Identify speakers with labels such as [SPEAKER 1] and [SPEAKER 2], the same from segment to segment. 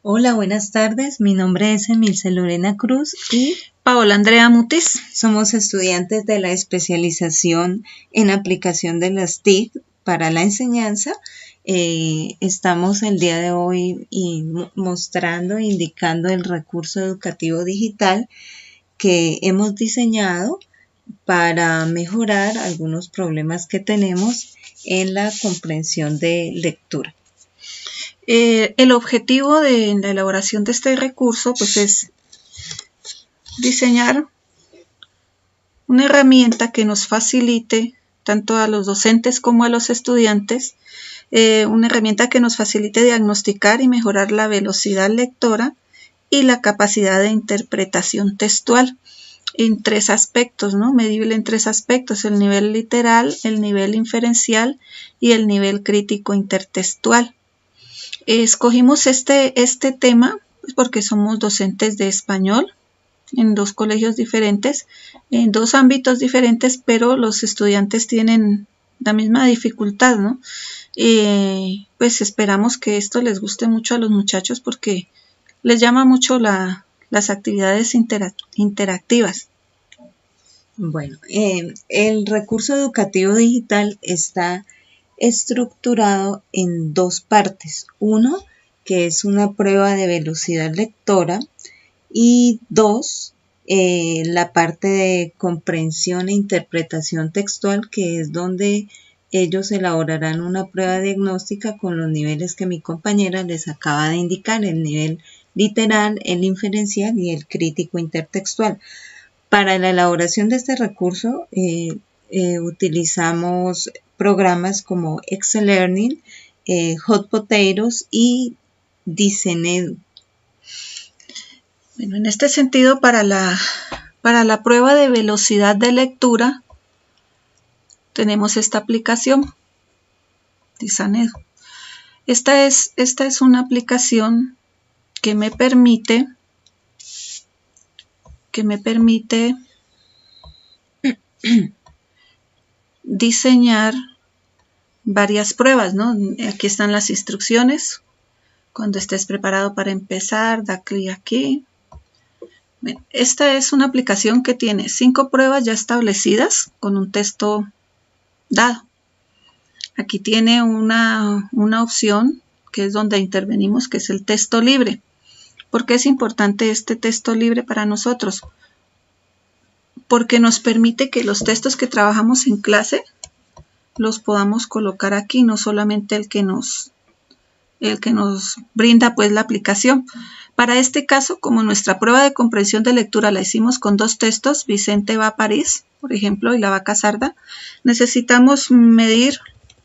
[SPEAKER 1] Hola, buenas tardes. Mi nombre es Emilce Lorena Cruz y
[SPEAKER 2] Paola Andrea Mutis.
[SPEAKER 1] somos estudiantes de la especialización en aplicación de las TIC para la enseñanza. Estamos el día de hoy mostrando e indicando el recurso educativo digital que hemos diseñado para mejorar algunos problemas que tenemos en la comprensión de lectura.
[SPEAKER 2] El objetivo de la elaboración de este recurso pues es diseñar una herramienta que nos facilite tanto a los docentes como a los estudiantes, una herramienta que nos facilite diagnosticar y mejorar la velocidad lectora y la capacidad de interpretación textual en tres aspectos, ¿no? Medible en tres aspectos: el nivel literal, el nivel inferencial y el nivel crítico intertextual. Escogimos este tema pues, porque somos docentes de español en dos colegios diferentes, en dos ámbitos diferentes, pero los estudiantes tienen la misma dificultad, ¿no? Pues esperamos que esto les guste mucho a los muchachos porque les llama mucho las actividades interactivas.
[SPEAKER 1] Bueno, el recurso educativo digital está estructurado en dos partes. Uno, que es una prueba de velocidad lectora, y dos, la parte de comprensión e interpretación textual, que es donde ellos elaborarán una prueba diagnóstica con los niveles que mi compañera les acaba de indicar: el nivel literal, el inferencial y el crítico intertextual. Para la elaboración de este recurso utilizamos programas como Excel Learning, Hot Potatoes y Disenedu.
[SPEAKER 2] Bueno, en este sentido, para la prueba de velocidad de lectura, tenemos esta aplicación, Disenedu. Esta es una aplicación que me permite diseñar varias pruebas, ¿no? Aquí están las instrucciones. Cuando estés preparado para empezar, da clic aquí. Bien, esta es una aplicación que tiene 5 pruebas ya establecidas con un texto dado. Aquí tiene una opción que es donde intervenimos, que es el texto libre. ¿Por qué es importante este texto libre para nosotros? Porque nos permite que los textos que trabajamos en clase los podamos colocar aquí, no solamente el que nos brinda pues la aplicación. Para este caso, como nuestra prueba de comprensión de lectura la hicimos con dos textos, Vicente va a París, por ejemplo, y la vaca sarda, necesitamos medir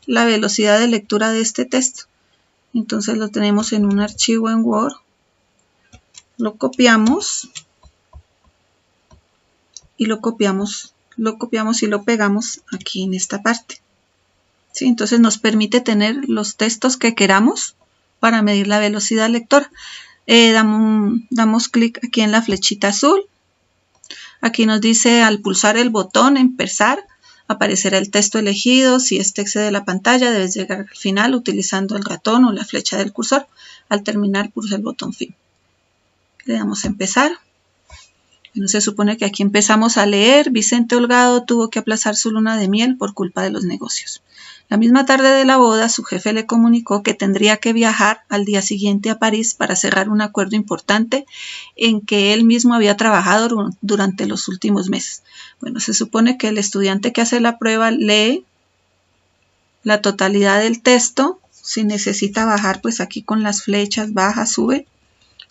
[SPEAKER 2] la velocidad de lectura de este texto. Entonces lo tenemos en un archivo en Word, lo copiamos y lo pegamos aquí en esta parte. ¿Sí? Entonces nos permite tener los textos que queramos para medir la velocidad lectora. Damos clic aquí en la flechita azul. Aquí nos dice, al pulsar el botón empezar, aparecerá el texto elegido. Si este excede la pantalla, debes llegar al final utilizando el ratón o la flecha del cursor. Al terminar, pulsa el botón fin. Le damos a empezar. Bueno, se supone que aquí empezamos a leer. Vicente Holgado tuvo que aplazar su luna de miel por culpa de los negocios. La misma tarde de la boda, su jefe le comunicó que tendría que viajar al día siguiente a París para cerrar un acuerdo importante en que él mismo había trabajado durante los últimos meses. Bueno, se supone que el estudiante que hace la prueba lee la totalidad del texto. Si necesita bajar, pues aquí con las flechas baja, sube.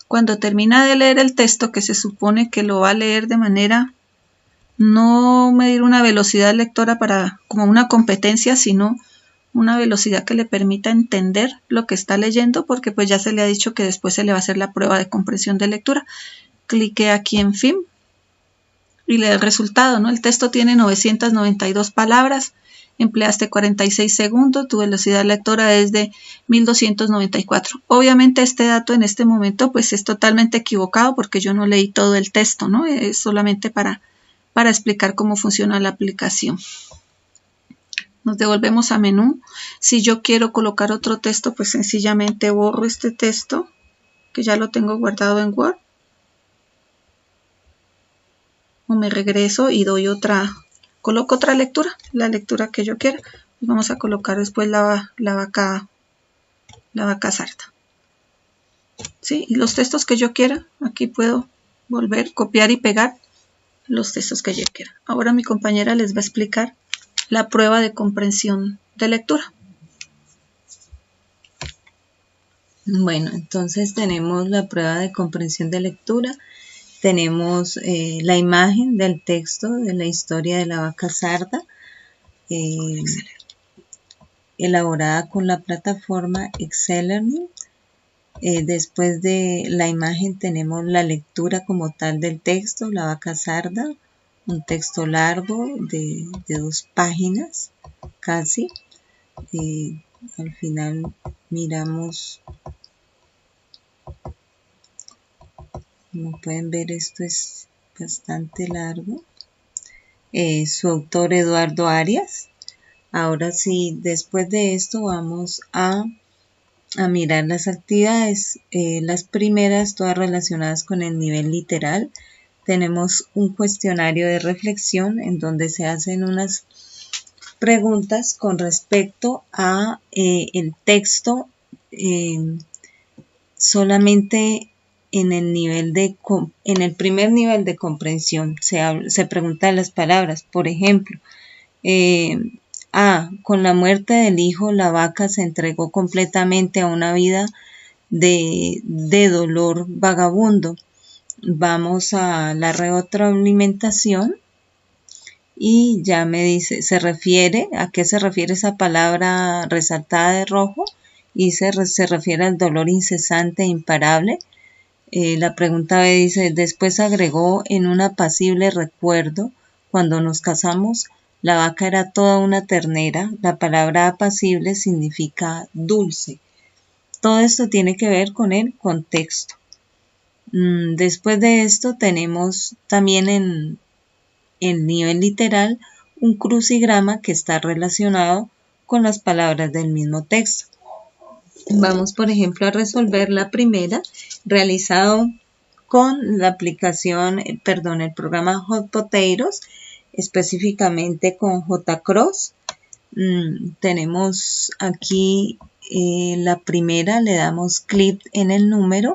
[SPEAKER 2] Cuando termina de leer el texto, que se supone que lo va a leer de manera, no medir una velocidad lectora como una competencia, sino una velocidad que le permita entender lo que está leyendo, porque pues ya se le ha dicho que después se le va a hacer la prueba de comprensión de lectura. Clique aquí en fin y lee el resultado, ¿no? El texto tiene 992 palabras, empleaste 46 segundos, tu velocidad lectora es de 1294. Obviamente este dato en este momento pues es totalmente equivocado porque yo no leí todo el texto, ¿no? Es solamente para explicar cómo funciona la aplicación. Nos devolvemos a menú. Si yo quiero colocar otro texto, pues sencillamente borro este texto que ya lo tengo guardado en Word. O me regreso y doy coloco otra lectura, la lectura que yo quiera. Pues vamos a colocar después la vaca sarda. ¿Sí? Y los textos que yo quiera, aquí puedo volver, copiar y pegar los textos que yo quiera. Ahora mi compañera les va a explicar la prueba de comprensión de lectura.
[SPEAKER 1] Bueno, entonces tenemos la prueba de comprensión de lectura. Tenemos la imagen del texto de la historia de la vaca sarda, elaborada con la plataforma Excel Learning. Después de la imagen tenemos la lectura como tal del texto, la vaca sarda, un texto largo de 2 páginas casi. Al final miramos, como pueden ver, esto es bastante largo. Su autor Eduardo Arias. Ahora sí, después de esto vamos a mirar las actividades. Las primeras, todas relacionadas con el nivel literal. Tenemos un cuestionario de reflexión en donde se hacen unas preguntas con respecto a el texto, solamente en el primer nivel de comprensión. Se preguntan las palabras. Por ejemplo, con la muerte del hijo, la vaca se entregó completamente a una vida de dolor vagabundo. Vamos a la retroalimentación y ya me dice, ¿a qué se refiere esa palabra resaltada de rojo? Y se refiere al dolor incesante e imparable. La pregunta B dice, después agregó, en un apacible recuerdo, cuando nos casamos, la vaca era toda una ternera. La palabra apacible significa dulce. Todo esto tiene que ver con el contexto. Después de esto tenemos también en el nivel literal un crucigrama que está relacionado con las palabras del mismo texto. Vamos, por ejemplo, a resolver la primera, realizado con la aplicación, el programa Hot Potatoes, específicamente con JCross. Tenemos aquí la primera, le damos clic en el número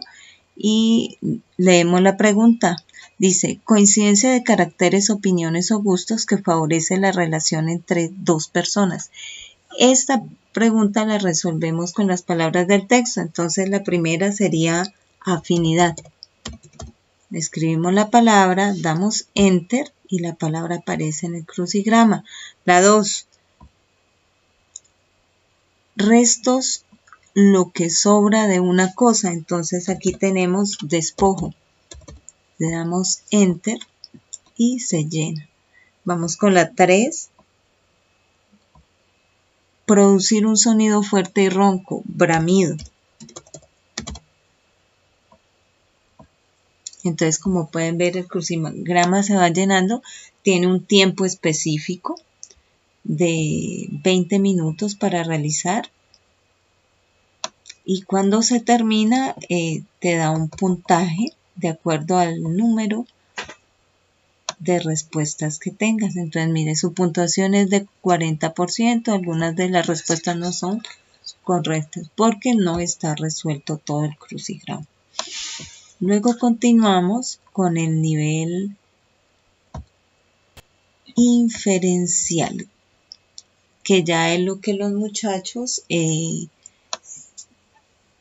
[SPEAKER 1] y leemos la pregunta. Dice, coincidencia de caracteres, opiniones o gustos que favorece la relación entre 2 personas. Esta pregunta la resolvemos con las palabras del texto. Entonces la primera sería afinidad. Escribimos la palabra, damos enter y la palabra aparece en el crucigrama. La 2. Restos, lo que sobra de una cosa. Entonces aquí tenemos despojo. Le damos enter y se llena. Vamos con la 3. Producir un sonido fuerte y ronco, bramido. Entonces, como pueden ver, el crucigrama se va llenando. Tiene un tiempo específico de 20 minutos para realizar. Y cuando se termina, te da un puntaje de acuerdo al número de respuestas que tengas. Entonces, mire, su puntuación es de 40%. Algunas de las respuestas no son correctas porque no está resuelto todo el crucigrama. Luego continuamos con el nivel inferencial, que ya es lo que los muchachos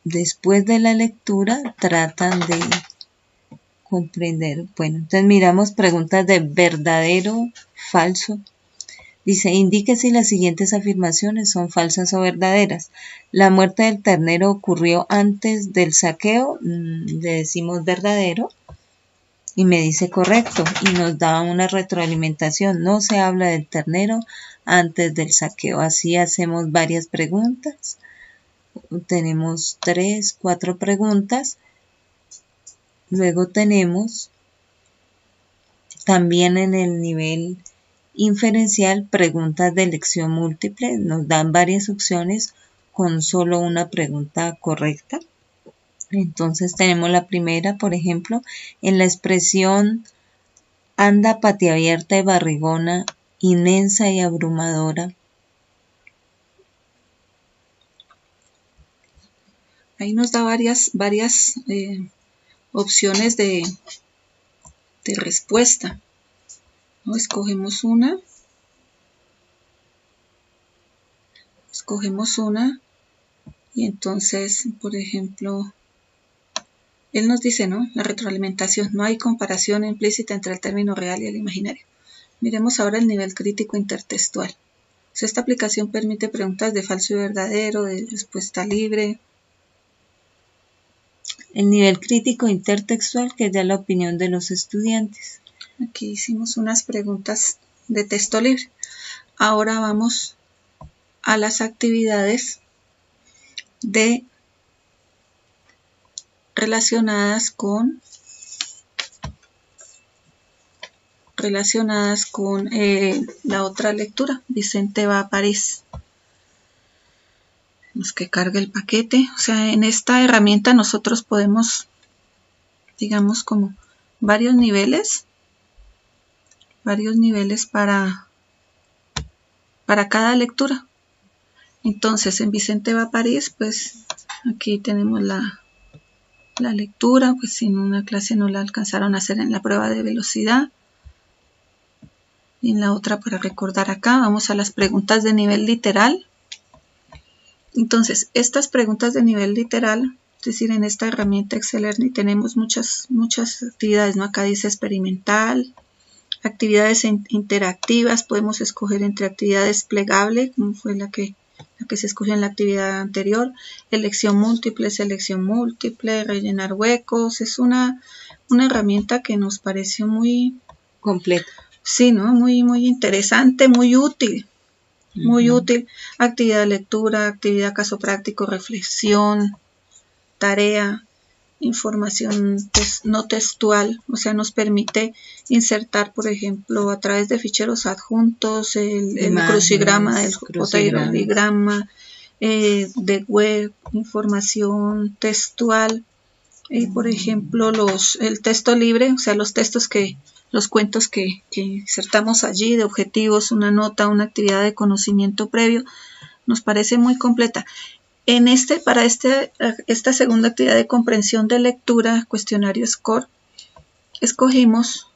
[SPEAKER 1] después de la lectura tratan de comprender. Bueno, entonces miramos preguntas de verdadero, falso. Dice, indique si las siguientes afirmaciones son falsas o verdaderas. La muerte del ternero ocurrió antes del saqueo. Le decimos verdadero. Y me dice correcto. Y nos da una retroalimentación. No se habla del ternero antes del saqueo. Así hacemos varias preguntas. Tenemos 3, 4 preguntas. Luego tenemos también en el nivel inferencial preguntas de elección múltiple. Nos dan varias opciones con solo una pregunta correcta. Entonces tenemos la primera, por ejemplo, en la expresión anda patiabierta y barrigona, inmensa y abrumadora.
[SPEAKER 2] Ahí nos da varias opciones de respuesta, ¿no? Escogemos una y entonces, por ejemplo, él nos dice, ¿no? La retroalimentación, no hay comparación implícita entre el término real y el imaginario. Miremos ahora el nivel crítico intertextual. O sea, esta aplicación permite preguntas de falso y verdadero, de respuesta libre.
[SPEAKER 1] El nivel crítico intertextual, que es ya la opinión de los estudiantes.
[SPEAKER 2] Aquí hicimos unas preguntas de texto libre. Ahora vamos a las actividades relacionadas con la otra lectura. Vicente va a París. Tenemos que cargue el paquete. O sea, en esta herramienta nosotros podemos, digamos, como varios niveles para cada lectura. Entonces, en Vicente va a París, pues aquí tenemos la lectura, pues si en una clase no la alcanzaron a hacer en la prueba de velocidad. Y en la otra, para recordar acá, vamos a las preguntas de nivel literal. Entonces, estas preguntas de nivel literal, es decir, en esta herramienta Excel Learning tenemos muchas actividades, ¿no? Acá dice experimental, actividades interactivas, podemos escoger entre actividad desplegable, como fue la que se escogió en la actividad anterior, selección múltiple, rellenar huecos. Es una herramienta que nos pareció muy
[SPEAKER 1] completa.
[SPEAKER 2] Sí, ¿no? Muy interesante, muy útil. Muy útil. Actividad de lectura, actividad caso práctico, reflexión, tarea, información no textual. O sea, nos permite insertar, por ejemplo, a través de ficheros adjuntos, el crucigrama, el fotoigrama, de web, información textual. Por ejemplo, el texto libre, o sea, los cuentos que insertamos allí de objetivos, una nota, una actividad de conocimiento previo, nos parece muy completa. Para esta segunda actividad de comprensión de lectura, cuestionario SCORE, escogimos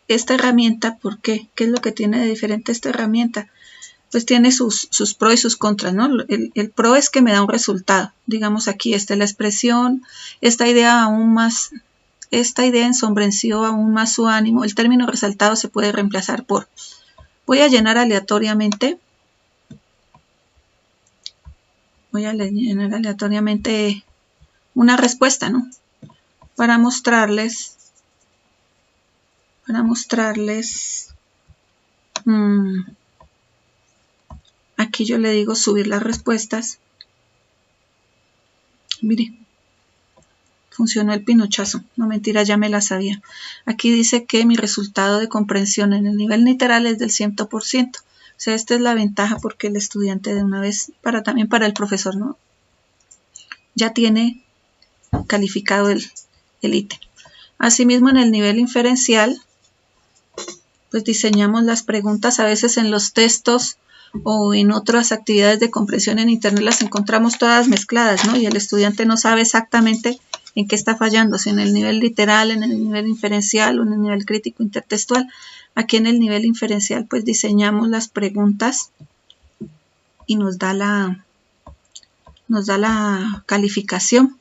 [SPEAKER 2] esta herramienta. ¿Por qué? ¿Qué es lo que tiene de diferente esta herramienta? Pues tiene sus pros y sus contras, ¿no? El pro es que me da un resultado. Digamos, aquí está la expresión, esta idea ensombreció aún más su ánimo. El término resaltado se puede reemplazar por. Voy a llenar aleatoriamente una respuesta, ¿no? Para mostrarles aquí yo le digo subir las respuestas. Mire, funcionó el pinochazo. No, mentira, ya me la sabía. Aquí dice que mi resultado de comprensión en el nivel literal es del 100%. O sea, esta es la ventaja porque el estudiante de una vez, también para el profesor, ¿no? Ya tiene calificado el ítem. Asimismo, en el nivel inferencial, pues diseñamos las preguntas. A veces en los textos o en otras actividades de comprensión en internet las encontramos todas mezcladas, ¿no? Y el estudiante no sabe exactamente en qué está fallando, si en el nivel literal, en el nivel inferencial o en el nivel crítico intertextual. Aquí en el nivel inferencial pues diseñamos las preguntas y nos da la calificación.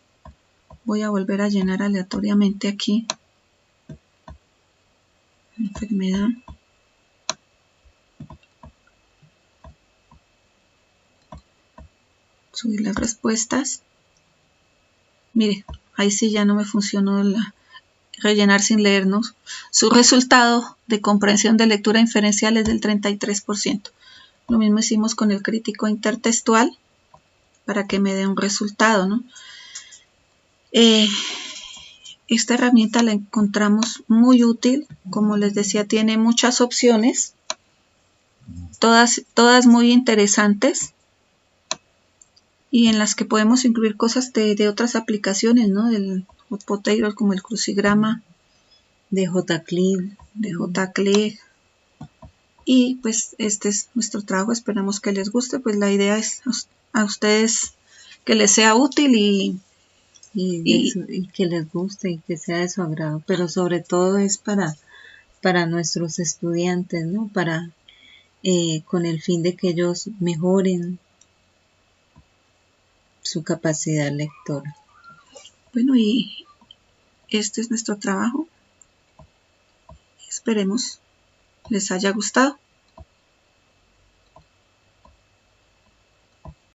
[SPEAKER 2] Voy a volver a llenar aleatoriamente aquí. Enfermedad. Subir las respuestas. Mire, ahí sí ya no me funcionó rellenar sin leernos. Su resultado de comprensión de lectura inferencial es del 33%. Lo mismo hicimos con el crítico intertextual para que me dé un resultado, ¿no? Esta herramienta la encontramos muy útil. Como les decía, tiene muchas opciones, todas muy interesantes. y en las que podemos incluir cosas de otras aplicaciones, ¿no? Del hot potato, como el crucigrama,
[SPEAKER 1] de JCLIN.
[SPEAKER 2] de JCLIN. Y pues este es nuestro trabajo, esperamos que les guste, pues la idea es a ustedes que les sea útil y
[SPEAKER 1] que les guste y que sea de su agrado, pero sobre todo es para nuestros estudiantes, ¿no? Para con el fin de que ellos mejoren su capacidad lectora.
[SPEAKER 2] Bueno, y este es nuestro trabajo. Esperemos les haya gustado.